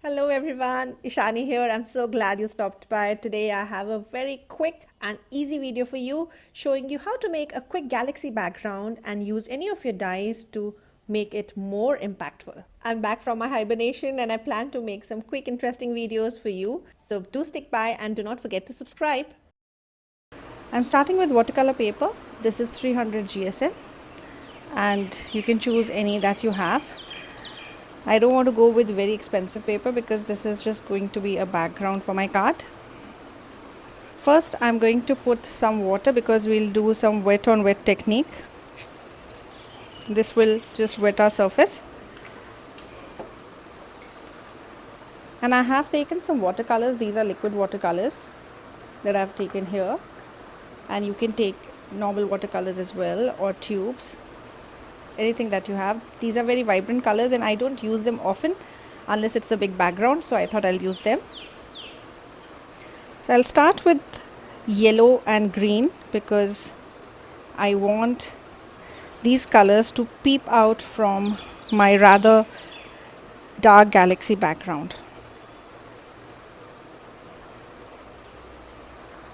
Hello everyone, Ishani here. I'm so glad you stopped by. Today I have a very quick and easy video for you showing you how to make a quick galaxy background and use any of your dyes to make it more impactful. I'm back from my hibernation and I plan to make some quick interesting videos for you. So do stick by and do not forget to subscribe. I'm starting with watercolor paper. This is 300 GSM and you can choose any that you have. I don't want to go with very expensive paper because this is just going to be a background for my card. First I'm going to put some water because we'll do some wet on wet technique. This will just wet our surface. And I have taken some watercolors. These are liquid watercolors that I've taken here. And you can take normal watercolors as well or tubes. Anything that you have. These are very vibrant colors and I don't use them often unless it's a big background, so I thought I'll use them. So I'll start with yellow and green because I want these colors to peep out from my rather dark galaxy background.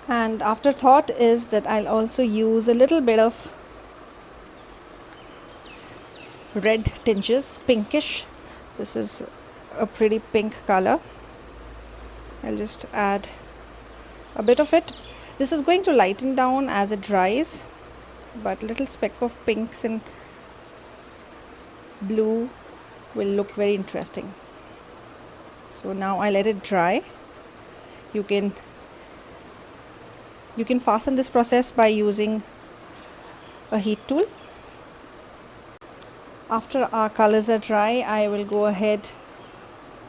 And afterthought is that I'll also use a little bit of red tinges, pinkish. This is a pretty pink color. I'll just add a bit of it. This is going to lighten down as it dries, but little speck of pinks and blue will look very interesting. So now I let it dry. You can fasten this process by using a heat tool. After our colors are dry, I will go ahead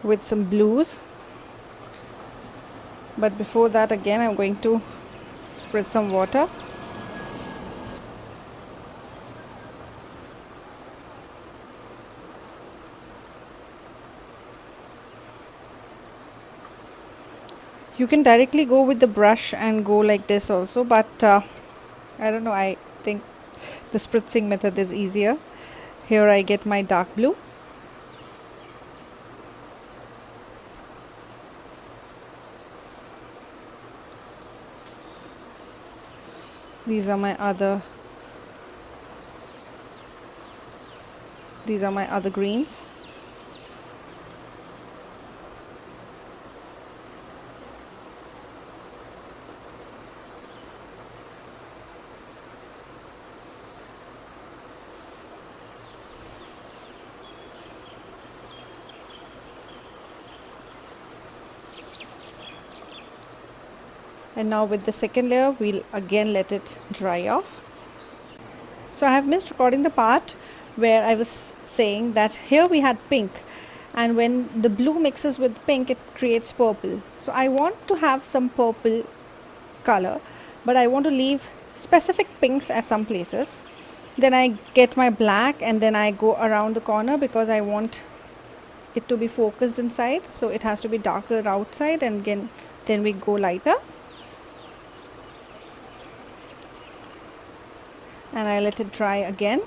with some blues. But before that, again, I'm going to spritz some water. You can directly go with the brush and go like this also, but I don't know, I think the spritzing method is easier. Here I get my dark blue. These are my other greens. And now with the second layer, we'll again let it dry off. So I have missed recording the part where I was saying that here we had pink, and when the blue mixes with pink, it creates purple. So I want to have some purple color, but I want to leave specific pinks at some places. Then I get my black and then I go around the corner because I want it to be focused inside. So it has to be darker outside, and again, then we go lighter. And I let it dry again.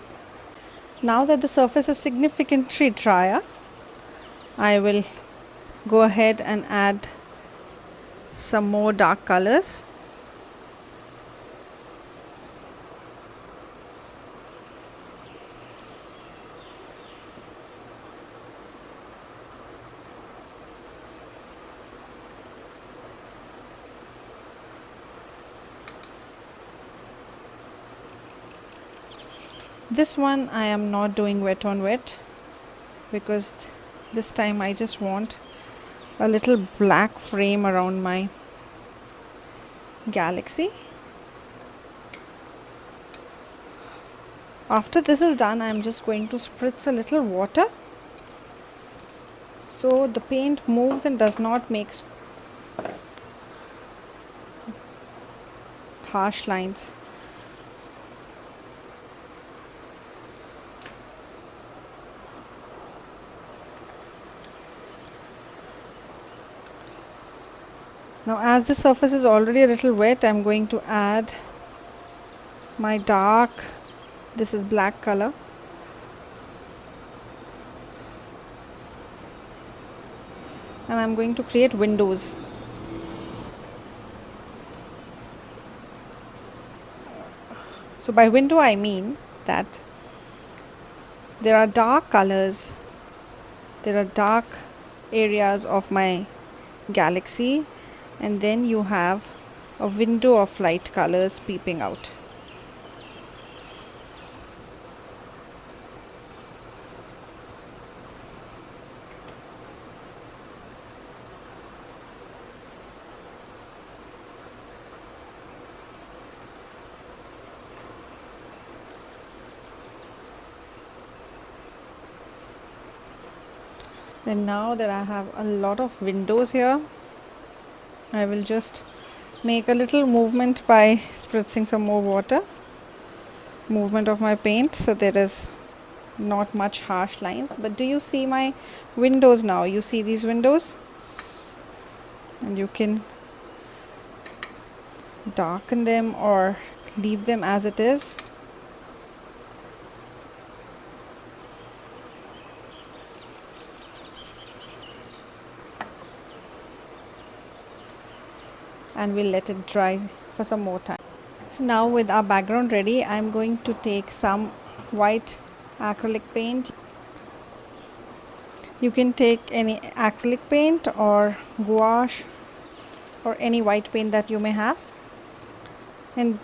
Now that the surface is significantly drier, I will go ahead and add some more dark colors. This one I am not doing wet on wet because this time I just want a little black frame around my galaxy. After this is done, I am just going to spritz a little water so the paint moves and does not make harsh lines. Now as the surface is already a little wet, I'm going to add my dark, this is black color. and I'm going to create windows. So by window I mean that there are dark colors, there are dark areas of my galaxy, and then you have a window of light colors peeping out. And now that I have a lot of windows here, I will just make a little movement by spritzing some more water, movement of my paint, so there is not much harsh lines. But do you see my windows now? You see these windows, and you can darken them or leave them as it is. And we'll let it dry for some more time. So now with our background ready, I'm going to take some white acrylic paint. You can take any acrylic paint or gouache or any white paint that you may have, and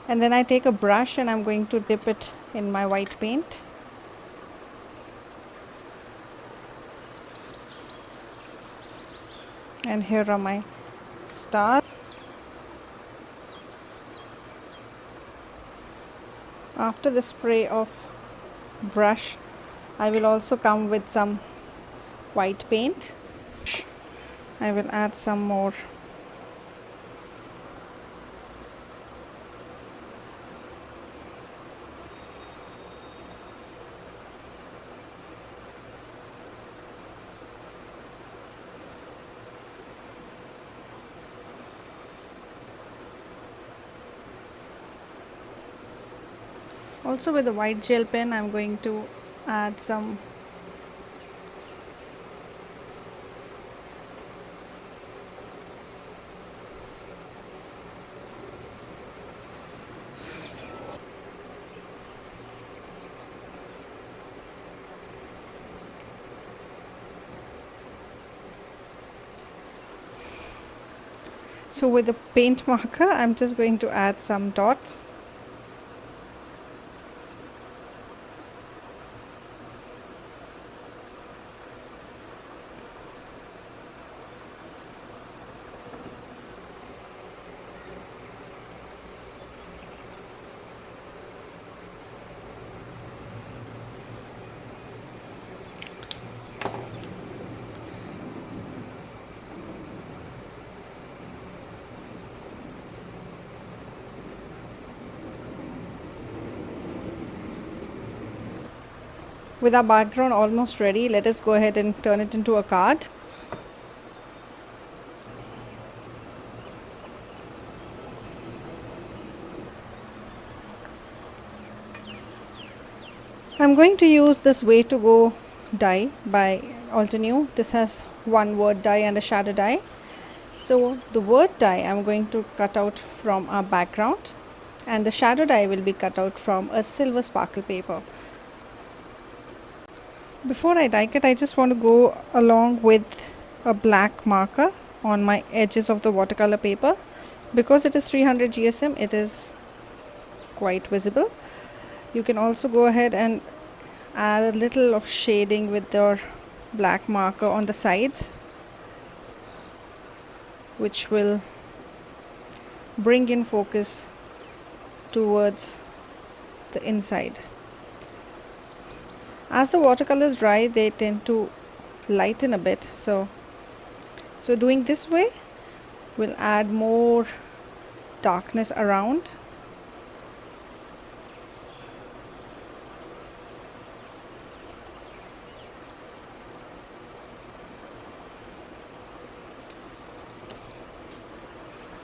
then I take a brush and I'm going to dip it in my white paint. And here are my stars. After the spray of brush, I will also come with some white paint. I will add some more. Also with the white gel pen, I'm going to add some So with the paint marker, I'm just going to add some dots. With our background almost ready, let us go ahead and turn it into a card. I'm going to use this Way to Go die by Altenew. This has one word die and a shadow die. So the word die I'm going to cut out from our background, and the shadow die will be cut out from a silver sparkle paper. Before I die cut, I just want to go along with a black marker on my edges of the watercolor paper. Because it is 300 GSM, it is quite visible. You can also go ahead and add a little of shading with your black marker on the sides, which will bring in focus towards the inside. As the watercolors dry, they tend to lighten a bit, so doing this way will add more darkness around.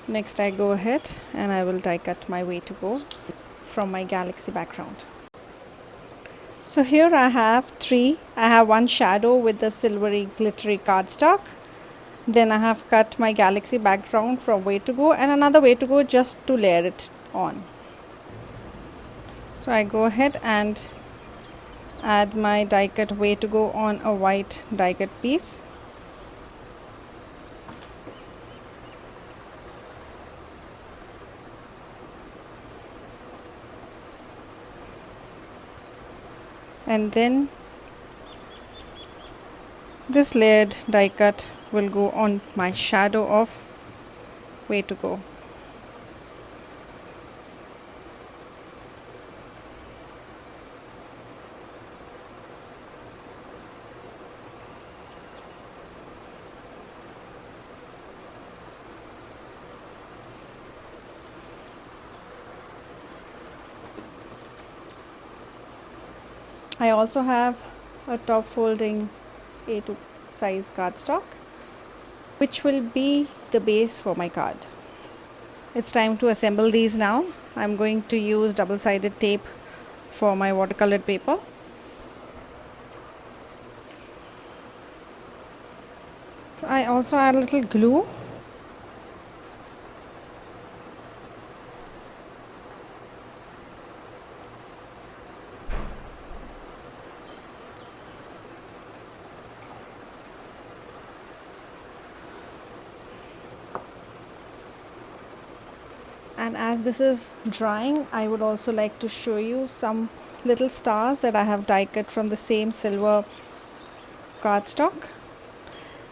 Next I go ahead and I will die cut my Way to Go from my galaxy background. So here I have 3, I have one shadow with the silvery glittery cardstock. Then I have cut my galaxy background from way to go and another way to go just to layer it on. So I go ahead and add my die cut way to go on a white die cut piece. And then this layered die cut will go on my shadow of way to go. I also have a top folding A2 size cardstock, which will be the base for my card. It's time to assemble these now. I'm going to use double-sided tape for my watercolored paper. So I also add a little glue. And as this is drying, I would also like to show you some little stars that I have die cut from the same silver cardstock.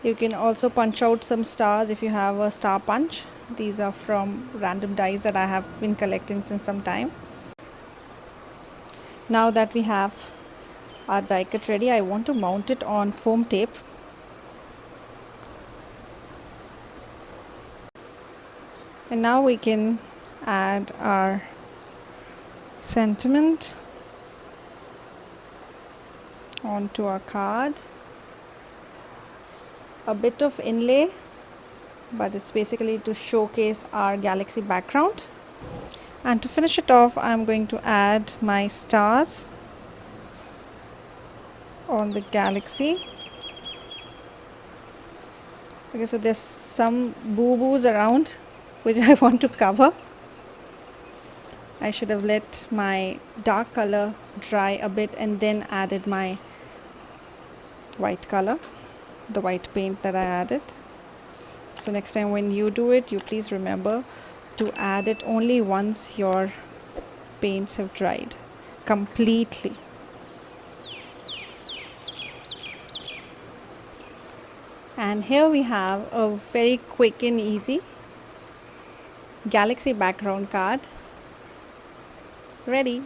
You can also punch out some stars if you have a star punch. These are from random dies that I have been collecting since some time. Now that we have our die cut ready, I want to mount it on foam tape. And now we can add our sentiment onto our card. A bit of inlay, but it's basically to showcase our galaxy background. And to finish it off, I'm going to add my stars on the galaxy. Okay, so there's some boo-boos around which I want to cover. I should have let my dark color dry a bit and then added my white color, the white paint that I added. So next time when you do it, you please remember to add it only once your paints have dried completely. And here we have a very quick and easy galaxy background card ready.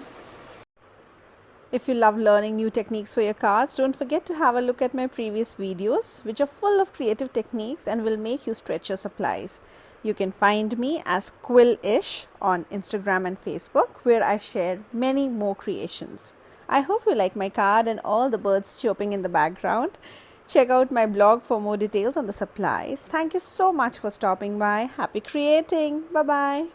If you love learning new techniques for your cards, don't forget to have a look at my previous videos, which are full of creative techniques and will make you stretch your supplies. You can find me as Quill-ish on Instagram and Facebook, where I share many more creations. I hope you like my card and all the birds chirping in the background. Check out my blog for more details on the supplies. Thank you so much for stopping by. Happy creating. Bye-bye.